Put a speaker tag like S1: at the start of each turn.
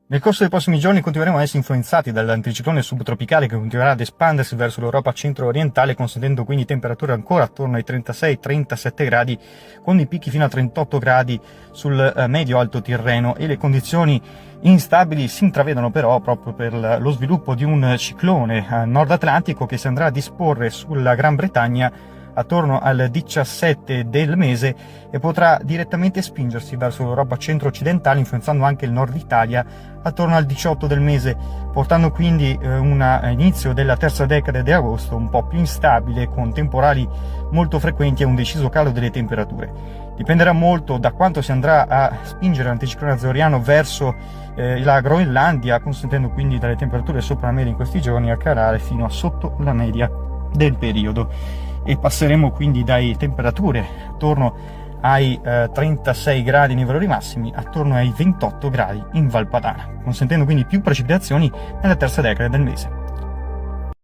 S1: Nel corso dei prossimi giorni continueremo ad essere influenzati dall'anticiclone subtropicale che continuerà ad espandersi verso l'Europa centro-orientale, consentendo quindi temperature ancora attorno ai 36-37 gradi, con i picchi fino a 38 gradi sul medio-alto Tirreno, e le condizioni instabili si intravedono però proprio per lo sviluppo di un ciclone nord atlantico che si andrà a disporre sulla Gran Bretagna attorno al 17 del mese e potrà direttamente spingersi verso l'Europa centro-occidentale, influenzando anche il nord Italia attorno al 18 del mese, portando quindi un inizio della terza decade di agosto un po' più instabile, con temporali molto frequenti e un deciso calo delle temperature. Dipenderà molto da quanto si andrà a spingere l'anticiclone azoriano verso la Groenlandia, consentendo quindi dalle temperature sopra la media in questi giorni a calare fino a sotto la media del periodo, e passeremo quindi dalle temperature attorno ai 36 gradi nei valori massimi attorno ai 28 gradi in Val Padana, consentendo quindi più precipitazioni nella terza decade del mese.